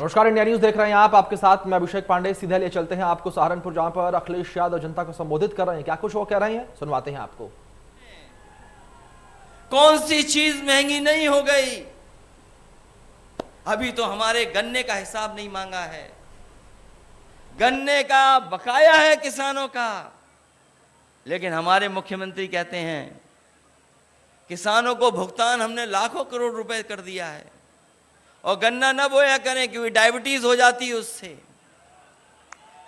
नमस्कार, India news देख रहे हैं आप। आपके साथ मैं अभिषेक पांडे। सीधे लिए चलते हैं आपको सहारनपुर, जहां पर अखिलेश यादव जनता को संबोधित कर रहे हैं। क्या कुछ वो कह रहे हैं, सुनवाते हैं आपको। कौन सी चीज महंगी नहीं हो गई? अभी तो हमारे गन्ने का हिसाब नहीं मांगा है। गन्ने का बकाया है किसानों का, लेकिन हमारे मुख्यमंत्री कहते हैं किसानों को भुगतान हमने लाखों करोड़ रुपए कर दिया है और गन्ना न बोया करें क्योंकि डायबिटीज हो जाती है उससे।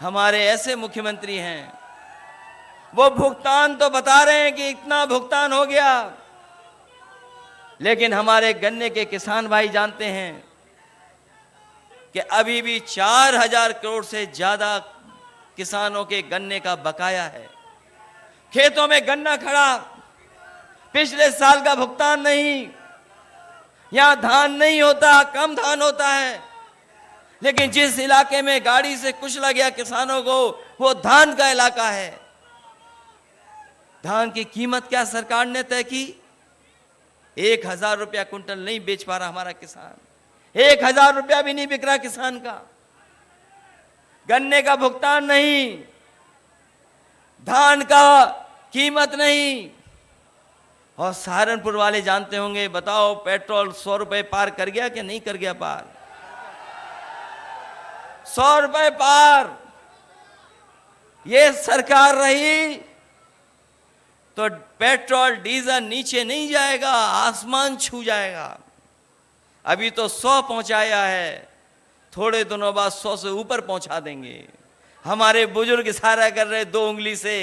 हमारे ऐसे मुख्यमंत्री हैं, वो भुगतान तो बता रहे हैं कि इतना भुगतान हो गया, लेकिन हमारे गन्ने के किसान भाई जानते हैं कि अभी भी 4000 करोड़ से ज्यादा किसानों के गन्ने का बकाया है। खेतों में गन्ना खड़ा, पिछले साल का भुगतान नहीं। यहां धान नहीं होता, कम धान होता है, लेकिन जिस इलाके में गाड़ी से कुचला गया किसानों को, वो धान का इलाका है। धान की कीमत क्या सरकार ने तय की? 1000 रुपया कुंटल नहीं बेच पा रहा हमारा किसान। 1000 रुपया भी नहीं बिक रहा किसान का। गन्ने का भुगतान नहीं, धान का कीमत नहीं। और सहारनपुर वाले जानते होंगे, बताओ पेट्रोल 100 रुपए पार कर गया कि नहीं कर गया पार? 100 रुपए पार। ये सरकार रही तो पेट्रोल डीजल नीचे नहीं जाएगा, आसमान छू जाएगा। अभी तो 100 पहुंचाया है, थोड़े दिनों बाद 100 से ऊपर पहुंचा देंगे। हमारे बुजुर्ग इशारा कर रहे 2 उंगली से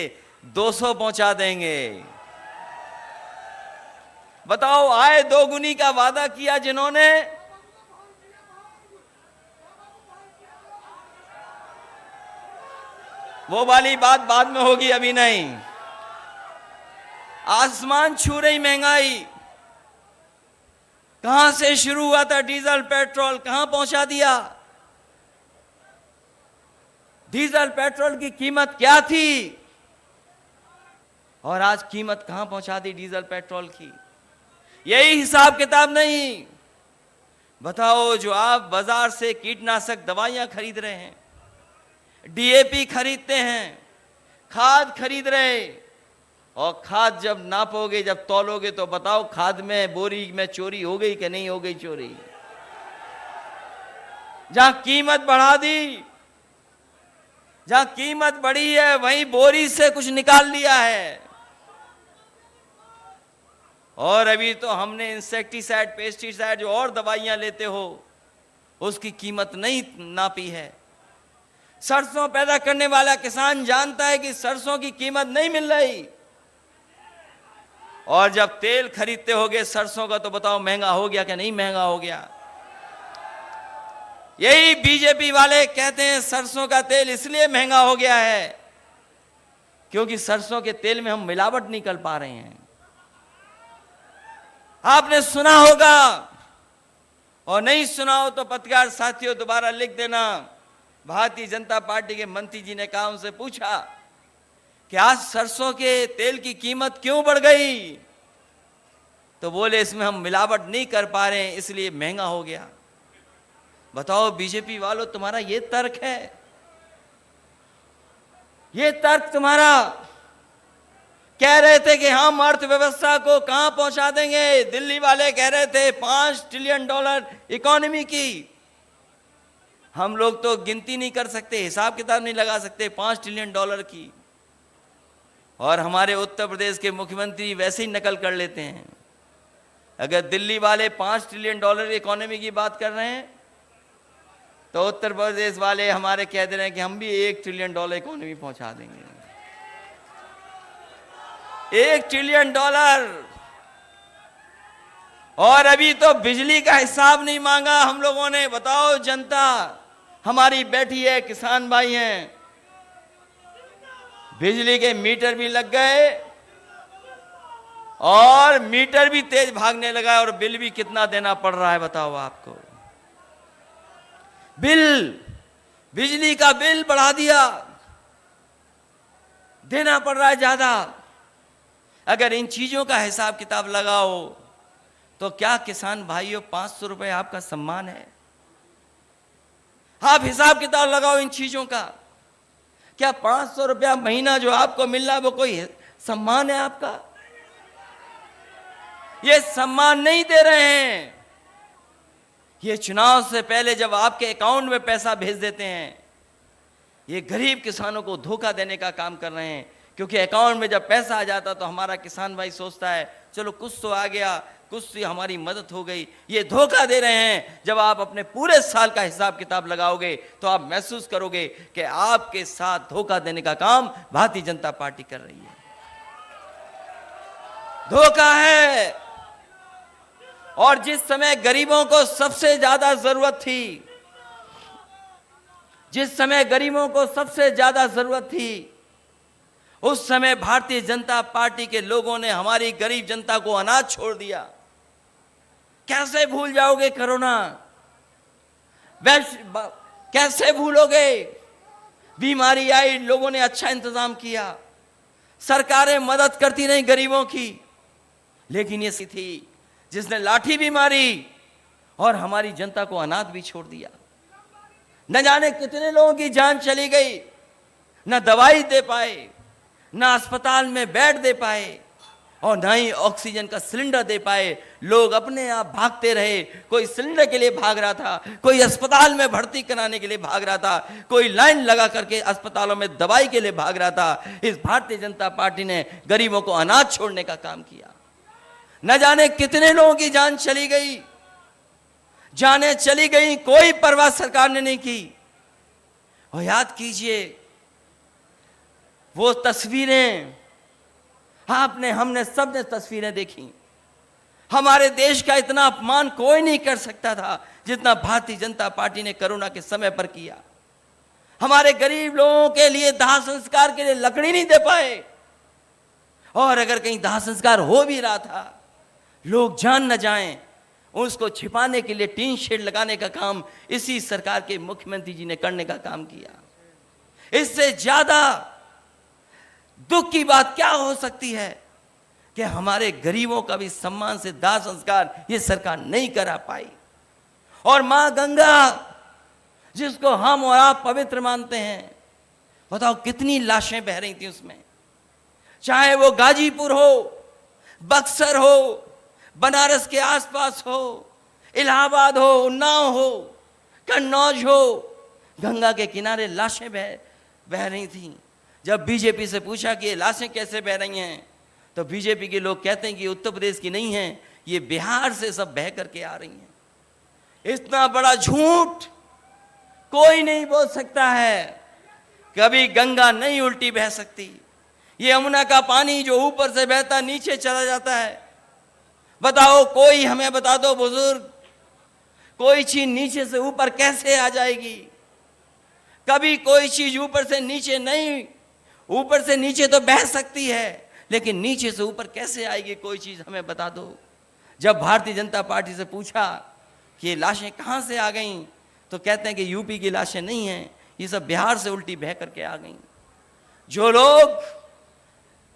200 पहुंचा देंगे। बताओ, आय दोगुनी का वादा किया जिन्होंने, वो वाली बात बाद में होगी, अभी नहीं। आसमान छू रही महंगाई। कहां से शुरू हुआ था डीजल पेट्रोल, कहां पहुंचा दिया? डीजल पेट्रोल की कीमत क्या थी और आज कीमत कहां पहुंचा दी डीजल पेट्रोल की? यही हिसाब किताब नहीं। बताओ, जो आप बाजार से कीटनाशक दवाइयां खरीद रहे हैं, डीएपी खरीदते हैं, खाद खरीद रहे, और खाद जब नापोगे, जब तौलोगे, तो बताओ खाद में, बोरी में चोरी हो गई कि नहीं हो गई चोरी? जहां कीमत बढ़ा दी, जहां कीमत बढ़ी है, वहीं बोरी से कुछ निकाल लिया है। और अभी तो हमने इंसेक्टिसाइड, पेस्टिसाइड, जो और दवाइयां लेते हो, उसकी कीमत नहीं नापी है। सरसों पैदा करने वाला किसान जानता है कि सरसों की कीमत नहीं मिल रही, और जब तेल खरीदते होगे सरसों का, तो बताओ महंगा हो गया कि नहीं महंगा हो गया? यही बीजेपी वाले कहते हैं सरसों का तेल इसलिए महंगा हो गया है क्योंकि सरसों के तेल में हम मिलावट नहीं कर पा रहे हैं। आपने सुना होगा, और नहीं सुना हो तो पत्रकार साथियों दोबारा लिख देना। भारतीय जनता पार्टी के मंत्री जी ने कहा, उनसे पूछा कि आज सरसों के तेल की कीमत क्यों बढ़ गई? तो बोले इसमें हम मिलावट नहीं कर पा रहे हैं इसलिए महंगा हो गया। बताओ बीजेपी वालों, तुम्हारा ये तर्क है? ये तर्क तुम्हारा? कह रहे थे कि हम अर्थव्यवस्था को कहां पहुंचा देंगे। दिल्ली वाले कह रहे थे $5 ट्रिलियन इकोनॉमी की। हम लोग तो गिनती नहीं कर सकते, हिसाब किताब नहीं लगा सकते $5 ट्रिलियन की। और हमारे उत्तर प्रदेश के मुख्यमंत्री वैसे ही नकल कर लेते हैं। अगर दिल्ली वाले $5 ट्रिलियन इकोनॉमी की बात कर रहे हैं, तो उत्तर प्रदेश वाले हमारे कह दे रहे हैं कि हम भी $1 ट्रिलियन इकोनॉमी पहुंचा देंगे। $1 ट्रिलियन। और अभी तो बिजली का हिसाब नहीं मांगा हम लोगों ने। बताओ, जनता हमारी बैठी है, किसान भाई हैं, बिजली के मीटर भी लग गए और मीटर भी तेज भागने लगा है, और बिल भी कितना देना पड़ रहा है बताओ आपको? बिल, बिजली का बिल बढ़ा दिया, देना पड़ रहा है ज्यादा। अगर इन चीजों का हिसाब किताब लगाओ तो क्या किसान भाइयों 500 रुपए आपका सम्मान है? आप हिसाब किताब लगाओ इन चीजों का। क्या 500 रुपया महीना जो आपको मिल रहा है वो कोई सम्मान है आपका? ये सम्मान नहीं दे रहे हैं। ये चुनाव से पहले जब आपके अकाउंट में पैसा भेज देते हैं, ये गरीब किसानों को धोखा देने का काम कर रहे हैं। क्योंकि अकाउंट में जब पैसा आ जाता तो हमारा किसान भाई सोचता है चलो कुछ तो आ गया, कुछ तो हमारी मदद हो गई। ये धोखा दे रहे हैं। जब आप अपने पूरे साल का हिसाब किताब लगाओगे तो आप महसूस करोगे कि आपके साथ धोखा देने का काम भारतीय जनता पार्टी कर रही है। धोखा है। और जिस समय गरीबों को सबसे ज्यादा जरूरत थी, जिस समय गरीबों को सबसे ज्यादा जरूरत थी, उस समय भारतीय जनता पार्टी के लोगों ने हमारी गरीब जनता को अनाज छोड़ दिया। कैसे भूल जाओगे कोरोना? कैसे भूलोगे? बीमारी आई, लोगों ने अच्छा इंतजाम किया, सरकारें मदद करती रही गरीबों की, लेकिन ये थी जिसने लाठी भी मारी और हमारी जनता को अनाथ भी छोड़ दिया। न जाने कितने लोगों की जान चली गई, न दवाई दे पाए, न अस्पताल में बेड दे पाए और न ही ऑक्सीजन का सिलेंडर दे पाए। लोग अपने आप भागते रहे। कोई सिलेंडर के लिए भाग रहा था, कोई अस्पताल में भर्ती कराने के लिए भाग रहा था, कोई लाइन लगा करके अस्पतालों में दवाई के लिए भाग रहा था। इस भारतीय जनता पार्टी ने गरीबों को अनाज छोड़ने का काम किया। न जाने कितने लोगों की जान चली गई, जाने चली गई, कोई परवाह सरकार ने नहीं की। और याद कीजिए वो तस्वीरें, आपने, हमने, सबने तस्वीरें देखी। हमारे देश का इतना अपमान कोई नहीं कर सकता था जितना भारतीय जनता पार्टी ने कोरोना के समय पर किया। हमारे गरीब लोगों के लिए दाह संस्कार के लिए लकड़ी नहीं दे पाए, और अगर कहीं दाह संस्कार हो भी रहा था, लोग जान न जाएं, उसको छिपाने के लिए टीन शेड लगाने का काम इसी सरकार के मुख्यमंत्री जी ने करने का काम किया। इससे ज्यादा दुख की बात क्या हो सकती है कि हमारे गरीबों का भी सम्मान से दाह संस्कार ये सरकार नहीं करा पाई। और मां गंगा जिसको हम और आप पवित्र मानते हैं, बताओ कितनी लाशें बह रही थी उसमें। चाहे वो गाजीपुर हो, बक्सर हो, बनारस के आसपास हो, इलाहाबाद हो, उन्नाव हो, कन्नौज हो, गंगा के किनारे लाशें बह रही थी। जब बीजेपी से पूछा कि ये लाशें कैसे बह रही हैं, तो बीजेपी के लोग कहते हैं कि उत्तर प्रदेश की नहीं है, ये बिहार से सब बह करके आ रही हैं। इतना बड़ा झूठ कोई नहीं बोल सकता है। कभी गंगा नहीं उल्टी बह सकती। ये यमुना का पानी जो ऊपर से बहता नीचे चला जाता है। बताओ, कोई हमें बता दो बुजुर्ग, कोई चीज नीचे से ऊपर कैसे आ जाएगी? कभी कोई चीज ऊपर से नीचे नहीं, ऊपर से नीचे तो बह सकती है, लेकिन नीचे से ऊपर कैसे आएगी कोई चीज, हमें बता दो। जब भारतीय जनता पार्टी से पूछा कि ये लाशें कहां से आ गईं, तो कहते हैं कि यूपी की लाशें नहीं हैं, ये सब बिहार से उल्टी बह करके आ गईं। जो लोग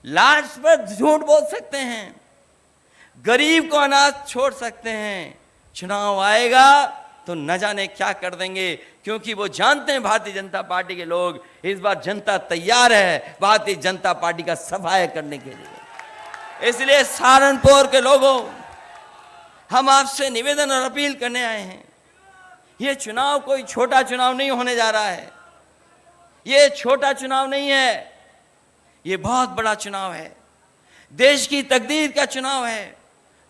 लाश पर झूठ बोल सकते हैं, गरीब को अनाज छोड़ सकते हैं, चुनाव आएगा तो न जाने क्या कर देंगे। क्योंकि वो जानते हैं भारतीय जनता पार्टी के लोग, इस बार जनता तैयार है भारतीय जनता पार्टी का सफाया करने के लिए। इसलिए सहारनपुर के लोगों, हम आपसे निवेदन और अपील करने आए हैं। ये चुनाव कोई छोटा चुनाव नहीं होने जा रहा है। ये छोटा चुनाव नहीं है, ये बहुत बड़ा चुनाव है। देश की तकदीर का चुनाव है।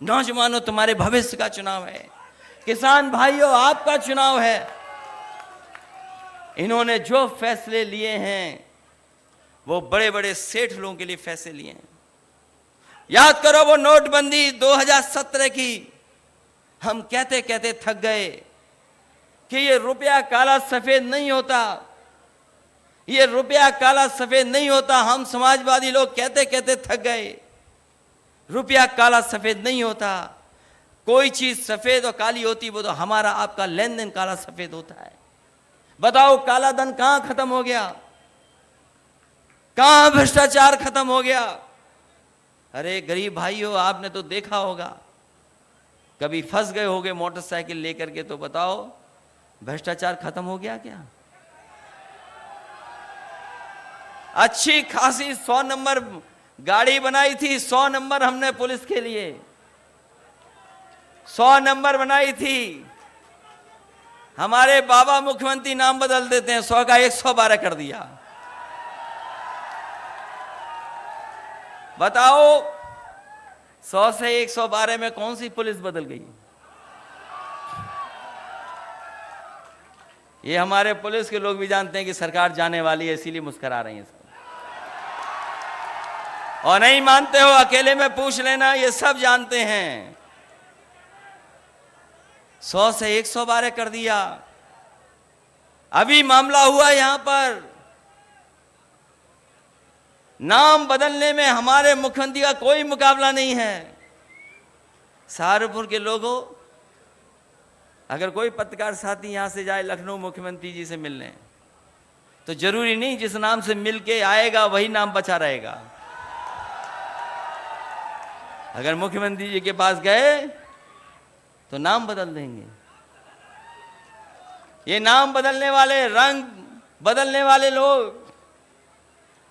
नौजवानों, तुम्हारे भविष्य का चुनाव है। किसान भाइयों, आपका चुनाव है। इन्होंने जो फैसले लिए हैं वो बड़े बड़े सेठ लोगों के लिए फैसले लिए हैं। याद करो वो नोटबंदी 2017 की, हम कहते कहते थक गए कि ये रुपया काला सफेद नहीं होता, ये रुपया काला सफेद नहीं होता। हम समाजवादी लोग कहते कहते थक गए, रुपया काला सफेद नहीं होता। कोई चीज सफेद और काली होती वो तो हमारा आपका लेन देन काला सफेद होता है। बताओ, काला धन कहां खत्म हो गया? कहां भ्रष्टाचार खत्म हो गया? अरे गरीब भाइयों, आपने तो देखा होगा, कभी फंस गए होगे मोटरसाइकिल लेकर के, तो बताओ भ्रष्टाचार खत्म हो गया क्या? अच्छी खासी 100 नंबर गाड़ी बनाई थी, 100 नंबर हमने पुलिस के लिए 100 नंबर बनाई थी। हमारे बाबा मुख्यमंत्री नाम बदल देते हैं, 100 का 112 कर दिया। बताओ 100 से 112 में कौन सी पुलिस बदल गई? ये हमारे पुलिस के लोग भी जानते हैं कि सरकार जाने वाली है, इसीलिए मुस्कुरा रही है सब। और नहीं मानते हो, अकेले में पूछ लेना, ये सब जानते हैं। 100 से 112 कर दिया। अभी मामला हुआ यहां पर, नाम बदलने में हमारे मुख्यमंत्री का कोई मुकाबला नहीं है। सहारनपुर के लोगों, अगर कोई पत्रकार साथी यहां से जाए लखनऊ मुख्यमंत्री जी से मिलने, तो जरूरी नहीं जिस नाम से मिल के आएगा वही नाम बचा रहेगा। अगर मुख्यमंत्री जी के पास गए तो नाम बदल देंगे। ये नाम बदलने वाले, रंग बदलने वाले लोग,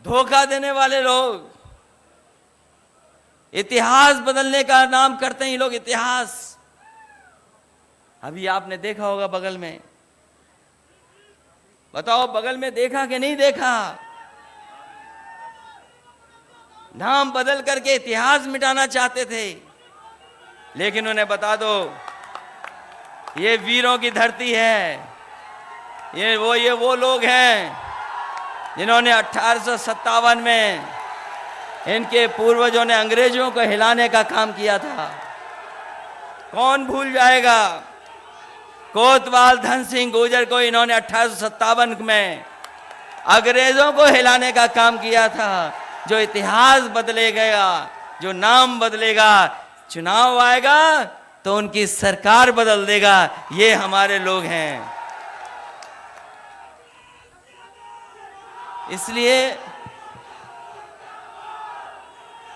धोखा देने वाले लोग, इतिहास बदलने का नाम करते हैं ये लोग, इतिहास। अभी आपने देखा होगा बगल में, बताओ बगल में देखा कि नहीं देखा? नाम बदल करके इतिहास मिटाना चाहते थे, लेकिन उन्हें बता दो ये वीरों की धरती है। ये वो लोग हैं जिन्होंने 1857 में इनके पूर्वजों ने अंग्रेजों को हिलाने का काम किया था। कौन भूल जाएगा? कोतवाल धन सिंह गुर्जर को इन्होंने 1857 में अंग्रेजों को हिलाने का काम किया था। जो इतिहास बदलेगा, जो नाम बदलेगा, चुनाव आएगा तो उनकी सरकार बदल देगा। ये हमारे लोग हैं। इसलिए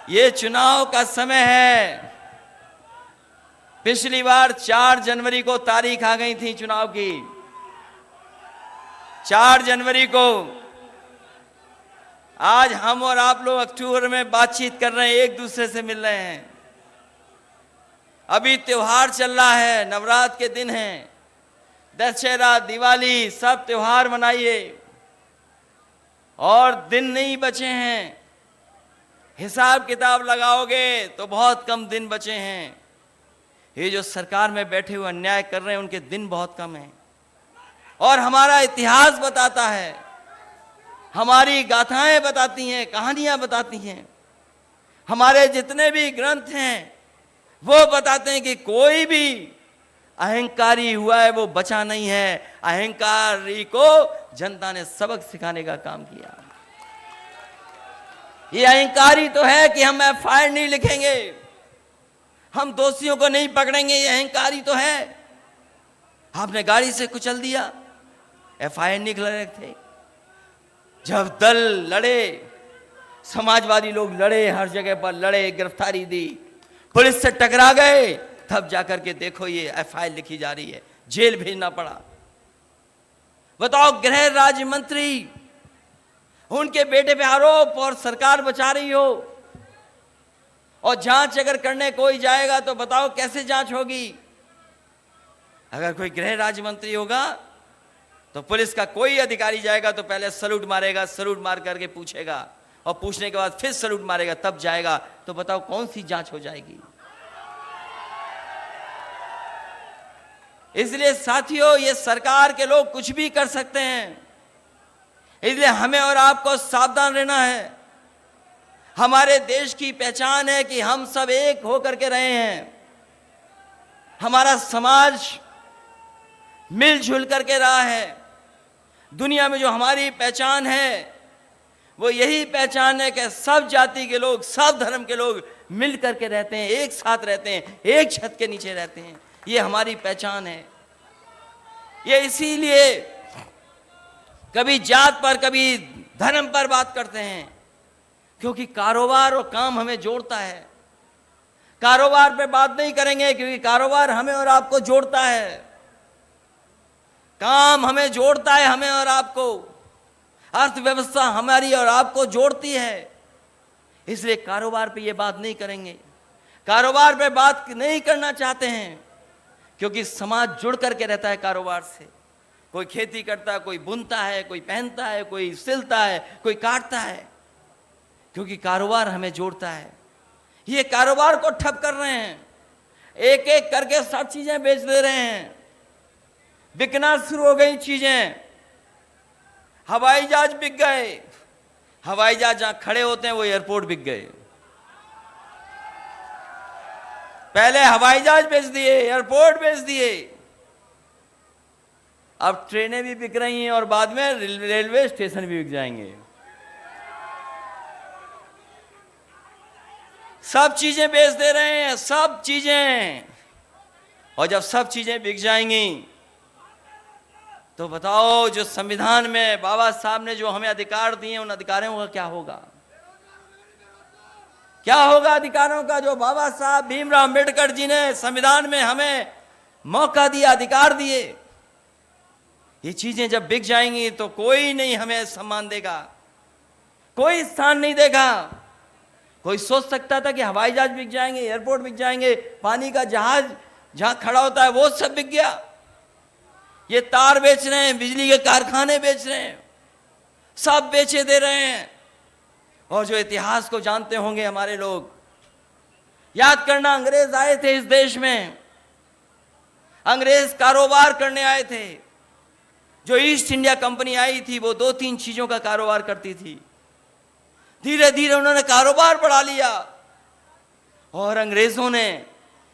ये चुनाव का समय है। पिछली बार 4 जनवरी को तारीख आ गई थी चुनाव की, 4 जनवरी को। आज हम और आप लोग अक्टूबर में बातचीत कर रहे हैं, एक दूसरे से मिल रहे हैं। अभी त्योहार चल रहा है, नवरात्र के दिन हैं, दशहरा, दिवाली, सब त्योहार मनाइए। और दिन नहीं बचे हैं, हिसाब किताब लगाओगे तो बहुत कम दिन बचे हैं। ये जो सरकार में बैठे हुए अन्याय कर रहे हैं उनके दिन बहुत कम हैं। और हमारा इतिहास बताता है, हमारी गाथाएं बताती हैं, कहानियां बताती हैं, हमारे जितने भी ग्रंथ हैं वो बताते हैं कि कोई भी अहंकारी हुआ है वो बचा नहीं है। अहंकारी को जनता ने सबक सिखाने का काम किया। ये अहंकारी तो है कि हम एफआईआर नहीं लिखेंगे, हम दोषियों को नहीं पकड़ेंगे, ये अहंकारी तो है। आपने गाड़ी से कुचल दिया, एफआईआर नहीं लिख रहे थे। जब दल लड़े, समाजवादी लोग लड़े, हर जगह पर लड़े, गिरफ्तारी दी, पुलिस से टकरा गए, तब जाकर के देखो ये एफआईआर लिखी जा रही है, जेल भेजना पड़ा। बताओ, गृह राज्य मंत्री, उनके बेटे पे आरोप और सरकार बचा रही हो, और जांच अगर करने कोई जाएगा तो बताओ कैसे जांच होगी? अगर कोई गृह राज्य मंत्री होगा तो पुलिस का कोई अधिकारी जाएगा तो पहले सैल्यूट मारेगा, सैल्यूट मार करके पूछेगा, और पूछने के बाद फिर सैल्यूट मारेगा, तब जाएगा। तो बताओ कौन सी जांच हो जाएगी? इसलिए साथियों, ये सरकार के लोग कुछ भी कर सकते हैं, इसलिए हमें और आपको सावधान रहना है। हमारे देश की पहचान है कि हम सब एक होकर के रहे हैं, हमारा समाज मिलजुल करके रहा है। दुनिया में जो हमारी पहचान है वो यही पहचान है कि सब जाति के लोग, सब धर्म के लोग मिल करके रहते हैं, एक साथ रहते हैं, एक छत के नीचे रहते हैं। ये हमारी पहचान है। ये इसीलिए कभी जात पर, कभी धर्म पर बात करते हैं, क्योंकि कारोबार और काम हमें जोड़ता है। कारोबार पे बात नहीं करेंगे क्योंकि कारोबार हमें और आपको जोड़ता है। काम हमें जोड़ता है, हमें और आपको। अर्थव्यवस्था हमारी और आपको जोड़ती है। इसलिए कारोबार पे ये बात नहीं करेंगे, कारोबार पे बात नहीं करना चाहते हैं, क्योंकि समाज जुड़ करके रहता है कारोबार से। कोई खेती करता है, कोई बुनता है, कोई पहनता है, कोई सिलता है, कोई काटता है, क्योंकि कारोबार हमें जोड़ता है। ये कारोबार को ठप कर रहे हैं, एक एक करके सब चीजें बेच दे रहे हैं, बिकना शुरू हो गई चीजें। हवाई जहाज बिक गए, हवाई जहाज जहां खड़े होते हैं वो एयरपोर्ट बिक गए। पहले हवाई जहाज बेच दिए, एयरपोर्ट बेच दिए, अब ट्रेनें भी बिक रही हैं और बाद में रेलवे स्टेशन भी बिक जाएंगे। सब चीजें बेच दे रहे हैं, सब चीजें। और जब सब चीजें बिक जाएंगी तो बताओ, जो संविधान में बाबा साहब ने जो हमें अधिकार दिए, उन अधिकारों का क्या होगा? क्या होगा अधिकारों का जो बाबा साहब भीमराव अंबेडकर जी ने संविधान में हमें मौका दिया, अधिकार दिए? ये चीजें जब बिक जाएंगी तो कोई नहीं हमें सम्मान देगा, कोई स्थान नहीं देगा। कोई सोच सकता था कि हवाई जहाज बिक जाएंगे, एयरपोर्ट बिक जाएंगे, पानी का जहाज जहां खड़ा होता है वो सब बिक गया। ये तार बेच रहे हैं, बिजली के कारखाने बेच रहे हैं, सब बेचे दे रहे हैं। और जो इतिहास को जानते होंगे हमारे लोग, याद करना, अंग्रेज आए थे इस देश में, अंग्रेज कारोबार करने आए थे। जो ईस्ट इंडिया कंपनी आई थी वो 2-3 चीजों का कारोबार करती थी। धीरे धीरे उन्होंने कारोबार बढ़ा लिया और अंग्रेजों ने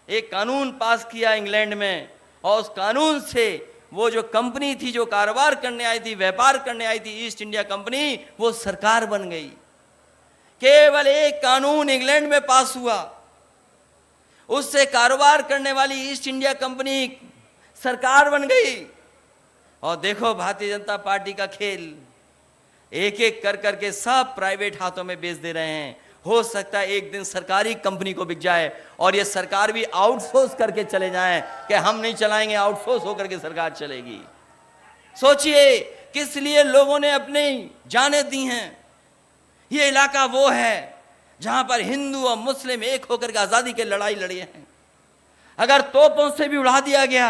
एक कानून पास किया इंग्लैंड में, और उस कानून से वो जो कंपनी थी, जो कारोबार करने आई थी, व्यापार करने आई थी, ईस्ट इंडिया कंपनी, वो सरकार बन गई। केवल एक कानून इंग्लैंड में पास हुआ, उससे कारोबार करने वाली ईस्ट इंडिया कंपनी सरकार बन गई। और देखो भारतीय जनता पार्टी का खेल, एक एक कर करके सब प्राइवेट हाथों में बेच दे रहे हैं। हो सकता है एक दिन सरकारी कंपनी को बिक जाए और ये सरकार भी आउटसोर्स करके चले जाएं कि हम नहीं चलाएंगे, आउटसोर्स होकर के सरकार चलेगी। सोचिए किस लिए लोगों ने अपनी जानें दी हैं। ये इलाका वो है जहां पर हिंदू और मुस्लिम एक होकर के आजादी की लड़ाई लड़ी हैं। अगर तोपों से भी उड़ा दिया गया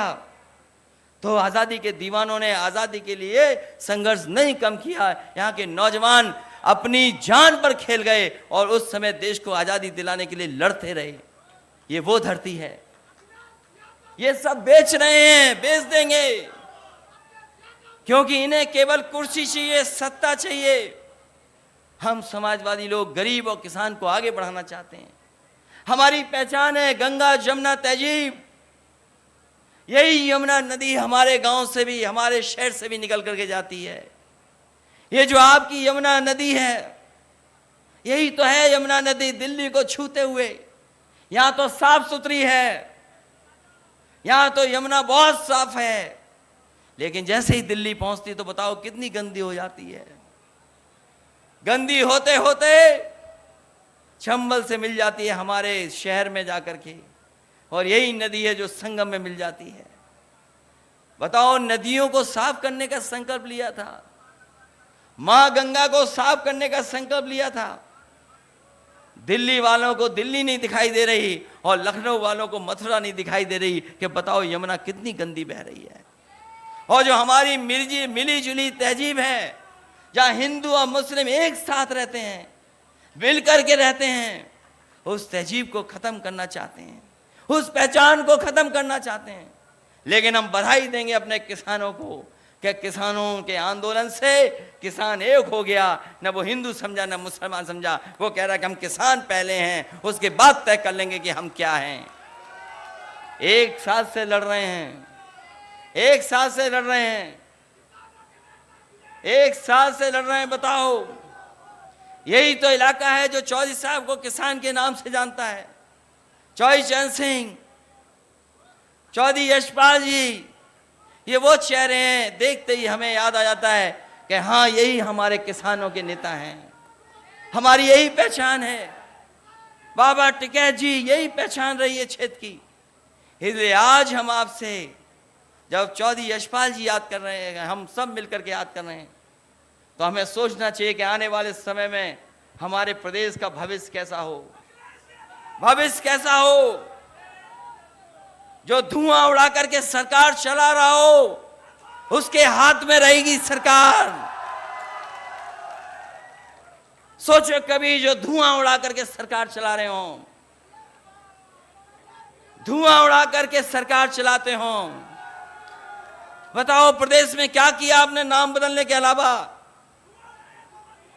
तो आजादी के दीवानों ने आजादी के लिए संघर्ष नहीं कम किया। यहाँ के नौजवान अपनी जान पर खेल गए और उस समय देश को आजादी दिलाने के लिए लड़ते रहे। ये वो धरती है। ये सब बेच रहे हैं, बेच देंगे, क्योंकि इन्हें केवल कुर्सी चाहिए, सत्ता चाहिए। हम समाजवादी लोग गरीब और किसान को आगे बढ़ाना चाहते हैं। हमारी पहचान है गंगा जमुना तहजीब। यही यमुना नदी हमारे गांव से भी, हमारे शहर से भी निकल करके जाती है। ये जो आपकी यमुना नदी है, यही तो है यमुना नदी, दिल्ली को छूते हुए। यहां तो साफ सुथरी है, यहां तो यमुना बहुत साफ है, लेकिन जैसे ही दिल्ली पहुंचती तो बताओ कितनी गंदी हो जाती है। गंदी होते होते चंबल से मिल जाती है हमारे शहर में जाकर के, और यही नदी है जो संगम में मिल जाती है। बताओ, नदियों को साफ करने का संकल्प लिया था, मां गंगा को साफ करने का संकल्प लिया था। दिल्ली वालों को दिल्ली नहीं दिखाई दे रही और लखनऊ वालों को मथुरा नहीं दिखाई दे रही कि बताओ यमुना कितनी गंदी बह रही है। और जो हमारी मिली जुली तहजीब है, जहां हिंदू और मुस्लिम एक साथ रहते हैं, मिल करके रहते हैं, उस तहजीब को खत्म करना चाहते हैं, उस पहचान को खत्म करना चाहते हैं। लेकिन हम बधाई देंगे अपने किसानों को कि किसानों के आंदोलन से किसान एक हो गया। न वो हिंदू समझा, न मुसलमान समझा। वो कह रहा है कि हम किसान पहले हैं, उसके बाद तय कर लेंगे कि हम क्या हैं। एक साथ से लड़ रहे हैं, एक साथ से लड़ रहे हैं, एक साथ से लड़ रहे हैं। बताओ, यही तो इलाका है जो चौधरी साहब को किसान के नाम से जानता है। चौधरी चरण सिंह, चौधरी यशपाल जी, ये वो चेहरे हैं, देखते ही हमें याद आ जाता है कि हाँ, यही हमारे किसानों के नेता हैं, हमारी यही पहचान है। बाबा टिकैत जी, यही पहचान रही है क्षेत्र की। इसलिए आज हम आपसे जब चौधरी यशपाल जी याद कर रहे हैं, हम सब मिलकर के याद कर रहे हैं, तो हमें सोचना चाहिए कि आने वाले समय में हमारे प्रदेश का भविष्य कैसा हो, भविष्य कैसा हो। जो धुआं उड़ा करके सरकार चला रहा हो उसके हाथ में रहेगी सरकार। सोचो कभी जो धुआं उड़ा करके सरकार चला रहे हो, धुआं उड़ा करके सरकार चलाते हो, बताओ प्रदेश में क्या किया आपने नाम बदलने के अलावा?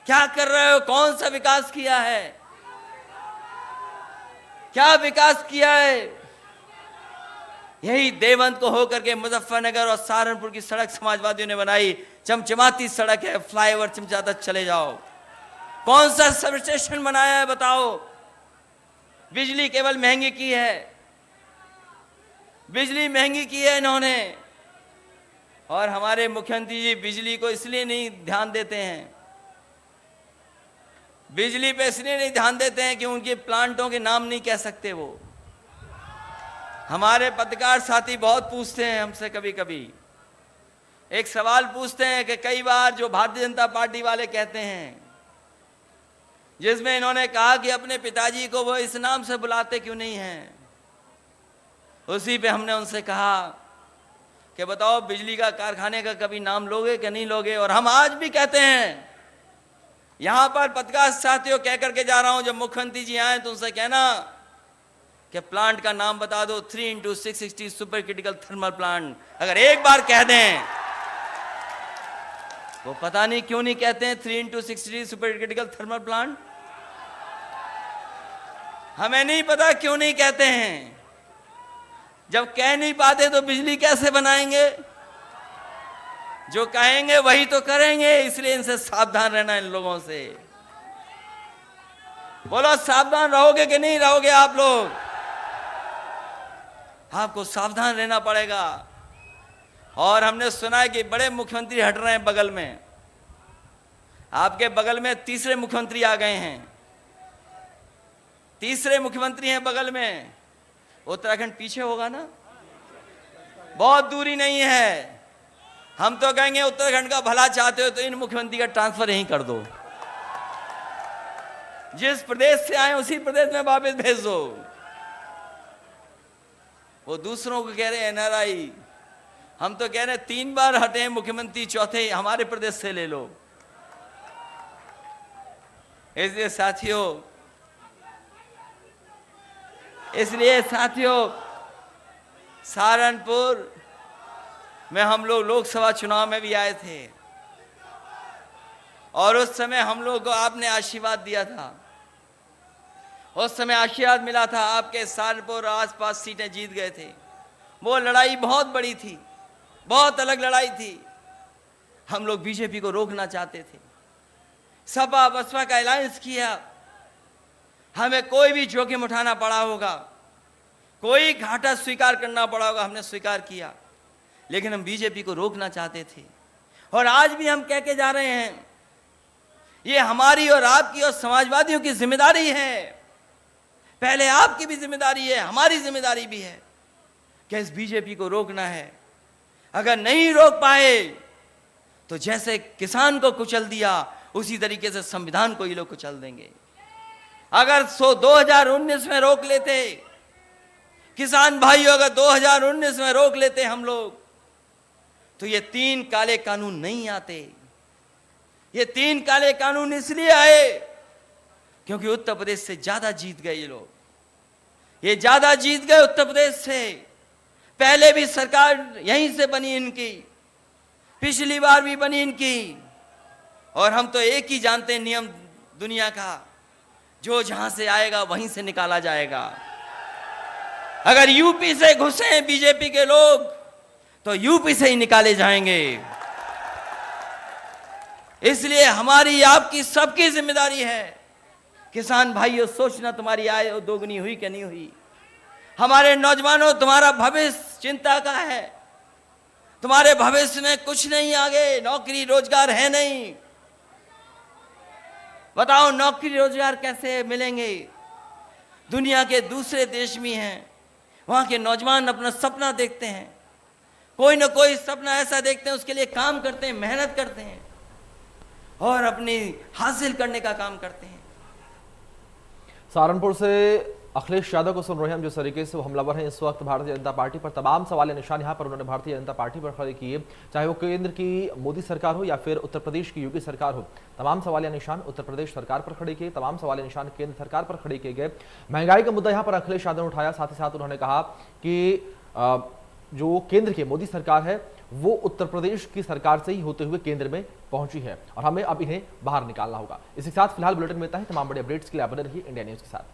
क्या कर रहे हो? कौन सा विकास किया है? क्या विकास किया है? यही देवंत को होकर के मुजफ्फरनगर और सहारनपुर की सड़क समाजवादियों ने बनाई, चमचमाती सड़क है, फ्लाईओवर चमचाता चले जाओ। कौन सा सब स्टेशन बनाया है बताओ? बिजली केवल महंगी की है, बिजली महंगी की है इन्होंने। और हमारे मुख्यमंत्री जी बिजली को इसलिए नहीं ध्यान देते हैं, बिजली पे इसलिए नहीं ध्यान देते हैं कि उनके प्लांटों के नाम नहीं कह सकते वो। हमारे पत्रकार साथी बहुत पूछते हैं हमसे, कभी कभी एक सवाल पूछते हैं कि कई बार जो भारतीय जनता पार्टी वाले कहते हैं, जिसमें इन्होंने कहा कि अपने पिताजी को वो इस नाम से बुलाते क्यों नहीं हैं। उसी पे हमने उनसे कहा कि बताओ बिजली का कारखाने का कभी नाम लोगे कि नहीं लोगे? और हम आज भी कहते हैं, यहां पर पत्रकार साथियों कह करके जा रहा हूं, जब मुख्यमंत्री जी आए तो उनसे कहना कि प्लांट का नाम बता दो, 3x660 super critical thermal plant. अगर एक बार कह दें, वो पता नहीं क्यों नहीं कहते हैं 3x660 super critical thermal plant, हमें नहीं पता क्यों नहीं कहते हैं। जब कह नहीं पाते तो बिजली कैसे बनाएंगे? जो कहेंगे वही तो करेंगे, इसलिए इनसे सावधान रहना, इन लोगों से। बोलो सावधान रहोगे कि नहीं रहोगे आप लोग? आपको सावधान रहना पड़ेगा। और हमने सुना है कि बड़े मुख्यमंत्री हट रहे हैं बगल में, आपके बगल में तीसरे मुख्यमंत्री आ गए हैं, तीसरे मुख्यमंत्री हैं बगल में। उत्तराखंड पीछे होगा ना, बहुत दूरी नहीं है। हम तो कहेंगे उत्तराखंड का भला चाहते हो तो इन मुख्यमंत्री का ट्रांसफर यहीं कर दो, जिस प्रदेश से आए उसी प्रदेश में वापस भेज दो। वो दूसरों को कह रहे हैं एनआरआई, हम तो कह रहे हैं 3 बार हटे हैं मुख्यमंत्री, चौथे हमारे प्रदेश से ले लो। इसलिए साथियों सहारनपुर में हम लोग लोकसभा चुनाव में भी आए थे और उस समय हम लोग को आपने आशीर्वाद दिया था, उस समय आशीर्वाद मिला था, आपके सहारनपुर और आसपास सीटें जीत गए थे। वो लड़ाई बहुत बड़ी थी, बहुत अलग लड़ाई थी। हम लोग बीजेपी को रोकना चाहते थे, सपा बसपा का अलायंस किया, हमें कोई भी जोखिम उठाना पड़ा होगा, कोई घाटा स्वीकार करना पड़ा होगा, हमने स्वीकार किया। लेकिन हम बीजेपी को रोकना चाहते थे और आज भी हम कह के जा रहे हैं, ये हमारी और आपकी और समाजवादियों की जिम्मेदारी है। पहले आपकी भी जिम्मेदारी है, हमारी जिम्मेदारी भी है कि इस बीजेपी को रोकना है। अगर नहीं रोक पाए तो जैसे किसान को कुचल दिया उसी तरीके से संविधान को ये लोग कुचल देंगे। अगर 2019 में रोक लेते किसान भाइयों, अगर 2019 में रोक लेते हम लोग, तो ये 3 काले कानून नहीं आते। ये 3 काले कानून इसलिए आए क्योंकि उत्तर प्रदेश से ज्यादा जीत गए ये लोग, ये ज्यादा जीत गए उत्तर प्रदेश से। पहले भी सरकार यहीं से बनी इनकी, पिछली बार भी बनी इनकी। और हम तो एक ही जानते हैं नियम दुनिया का, जो जहां से आएगा वहीं से निकाला जाएगा। अगर यूपी से घुसे बीजेपी के लोग तो यूपी से ही निकाले जाएंगे। इसलिए हमारी, आपकी, सबकी जिम्मेदारी है। किसान भाइयों, सोचना तुम्हारी आय दोगुनी हुई कि नहीं हुई। हमारे नौजवानों, तुम्हारा भविष्य चिंता का है, तुम्हारे भविष्य में कुछ नहीं आगे, नौकरी रोजगार है नहीं। बताओ नौकरी रोजगार कैसे मिलेंगे? दुनिया के दूसरे देश में हैं, वहां के नौजवान अपना सपना देखते हैं, कोई ना कोई सपना ऐसा देखते हैं, उसके लिए काम करते हैं, मेहनत करते हैं और अपनी हासिल करने का काम करते हैं। सहारनपुर से अखिलेश यादव को सुन रहे हैं हम, जिस तरीके से वो हमलावर हैं इस वक्त भारतीय जनता पार्टी पर। तमाम सवाल निशान यहाँ पर उन्होंने भारतीय जनता पार्टी पर खड़े किए, चाहे वो केंद्र की मोदी सरकार हो या फिर उत्तर प्रदेश की योगी सरकार हो। तमाम सवाल निशान उत्तर प्रदेश सरकार पर खड़े किए, तमाम सवाल निशान केंद्र सरकार पर खड़े किए गए। महंगाई का मुद्दा यहाँ पर अखिलेश यादव ने उठाया, साथ ही साथ उन्होंने कहा कि जो केंद्र की मोदी सरकार है वो उत्तर प्रदेश की सरकार से ही होते हुए केंद्र में पहुंची है और हमें अब इन्हें बाहर निकालना होगा। इसी के साथ फिलहाल बुलेटिन में इतना ही। तमाम बड़े अपडेट्स के लिए आप बने रहिए इंडिया न्यूज के साथ।